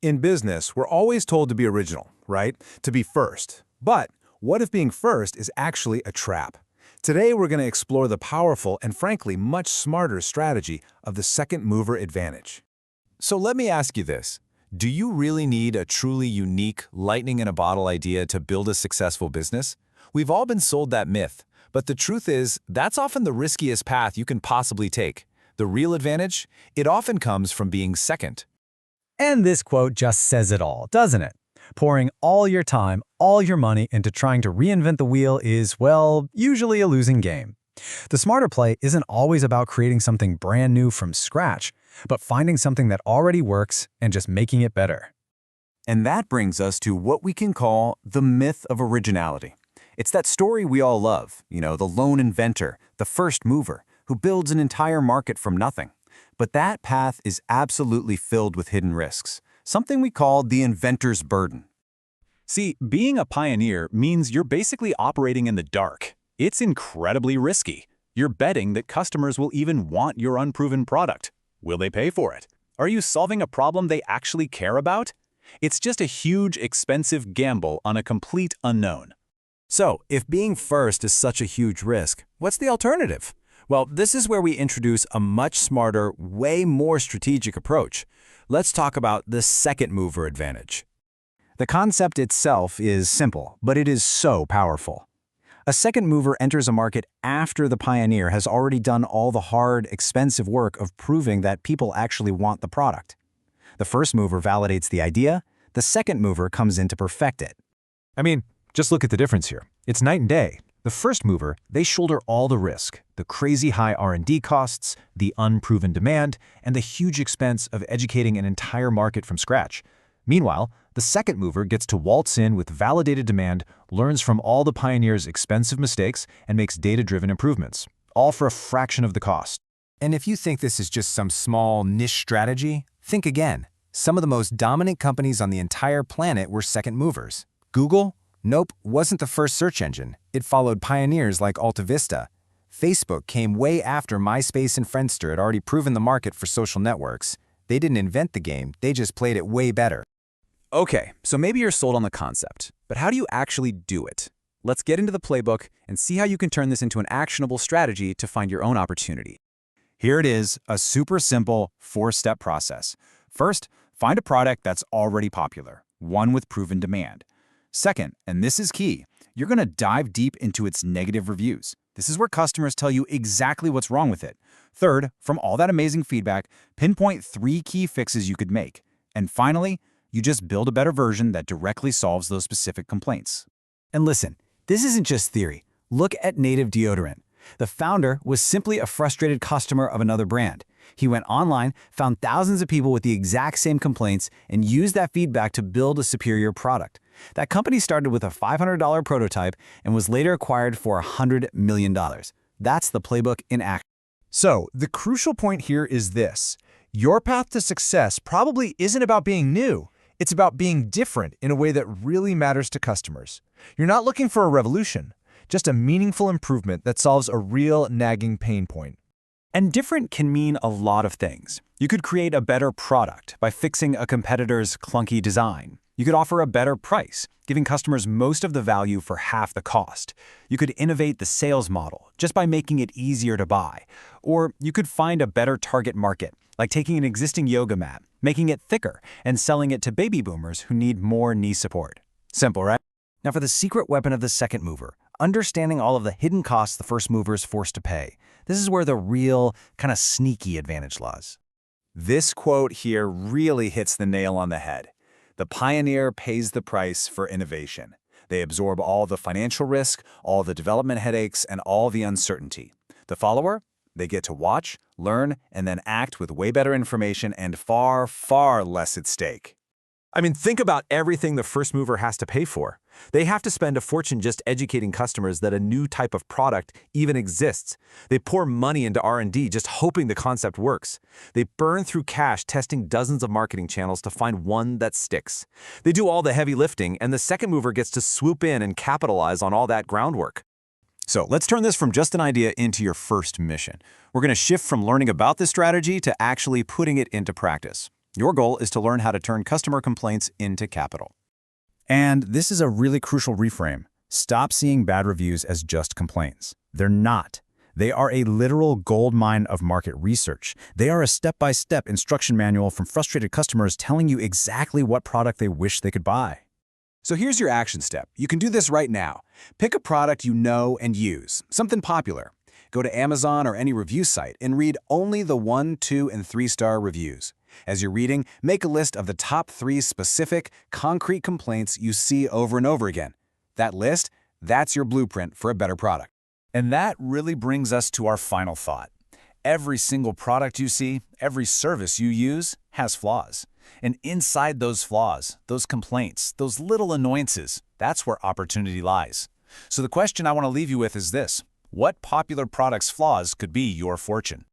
In business, we're always told to be original, right? To be first. But what if being first is actually a trap? Today, we're going to explore the powerful and frankly much smarter strategy of the second mover advantage. So let me ask you this. Do you really need a truly unique, lightning-in-a-bottle idea to build a successful business? We've all been sold that myth, but the truth is, that's often the riskiest path you can possibly take. The real advantage? It often comes from being second. And this quote just says it all, doesn't it? Pouring all your time, all your money into trying to reinvent the wheel is, well, usually a losing game. The smarter play isn't always about creating something brand new from scratch, but finding something that already works and just making it better. And that brings us to what we can call the myth of originality. It's that story we all love, the lone inventor, the first mover, who builds an entire market from nothing. But that path is absolutely filled with hidden risks, something we call the inventor's burden. See, being a pioneer means you're basically operating in the dark. It's incredibly risky. You're betting that customers will even want your unproven product. Will they pay for it? Are you solving a problem they actually care about? It's just a huge, expensive gamble on a complete unknown. So, if being first is such a huge risk, what's the alternative? Well, this is where we introduce a much smarter, way more strategic approach. Let's talk about the second mover advantage. The concept itself is simple, but it is so powerful. A second mover enters a market after the pioneer has already done all the hard, expensive work of proving that people actually want the product. The first mover validates the idea, the second mover comes in to perfect it. Just look at the difference here. It's night and day. The first mover, they shoulder all the risk, the crazy high R&D costs, the unproven demand, and the huge expense of educating an entire market from scratch. Meanwhile, the second mover gets to waltz in with validated demand, learns from all the pioneers' expensive mistakes, and makes data-driven improvements, all for a fraction of the cost. And if you think this is just some small niche strategy, think again. Some of the most dominant companies on the entire planet were second movers. Google? Nope, wasn't the first search engine. It followed pioneers like AltaVista. Facebook came way after MySpace and Friendster had already proven the market for social networks. They didn't invent the game, they just played it way better. Okay, so maybe you're sold on the concept, but how do you actually do it? Let's get into the playbook and see how you can turn this into an actionable strategy to find your own opportunity. Here it is, a super simple 4-step process. First, find a product that's already popular, one with proven demand. Second, and this is key, you're going to dive deep into its negative reviews. This is where customers tell you exactly what's wrong with it. Third, from all that amazing feedback, pinpoint 3 key fixes you could make. And finally, you just build a better version that directly solves those specific complaints. And listen, this isn't just theory. Look at Native Deodorant. The founder was simply a frustrated customer of another brand. He went online, found thousands of people with the exact same complaints, and used that feedback to build a superior product. That company started with a $500 prototype and was later acquired for $100 million. That's the playbook in action. So, the crucial point here is this. Your path to success probably isn't about being new. It's about being different in a way that really matters to customers. You're not looking for a revolution, just a meaningful improvement that solves a real nagging pain point. And different can mean a lot of things. You could create a better product by fixing a competitor's clunky design. You could offer a better price, giving customers most of the value for half the cost. You could innovate the sales model just by making it easier to buy. Or you could find a better target market, like taking an existing yoga mat, making it thicker, and selling it to baby boomers who need more knee support. Simple, right? Now for the secret weapon of the second mover, understanding all of the hidden costs the first mover is forced to pay. This is where the real, kind of sneaky advantage lies. This quote here really hits the nail on the head. The pioneer pays the price for innovation. They absorb all the financial risk, all the development headaches, and all the uncertainty. The follower? They get to watch, learn, and then act with way better information and far, far less at stake. Think about everything the first mover has to pay for. They have to spend a fortune just educating customers that a new type of product even exists. They pour money into R&D just hoping the concept works. They burn through cash testing dozens of marketing channels to find one that sticks. They do all the heavy lifting, and the second mover gets to swoop in and capitalize on all that groundwork. So let's turn this from just an idea into your first mission. We're going to shift from learning about this strategy to actually putting it into practice. Your goal is to learn how to turn customer complaints into capital. And this is a really crucial reframe. Stop seeing bad reviews as just complaints. They're not. They are a literal goldmine of market research. They are a step-by-step instruction manual from frustrated customers telling you exactly what product they wish they could buy. So here's your action step. You can do this right now. Pick a product you know and use, something popular. Go to Amazon or any review site and read only the 1, 2, and 3-star reviews. As you're reading, make a list of the top 3 specific, concrete complaints you see over and over again. That list, that's your blueprint for a better product. And that really brings us to our final thought. Every single product you see, every service you use, has flaws. And inside those flaws, those complaints, those little annoyances, that's where opportunity lies. So the question I want to leave you with is this: what popular product's flaws could be your fortune?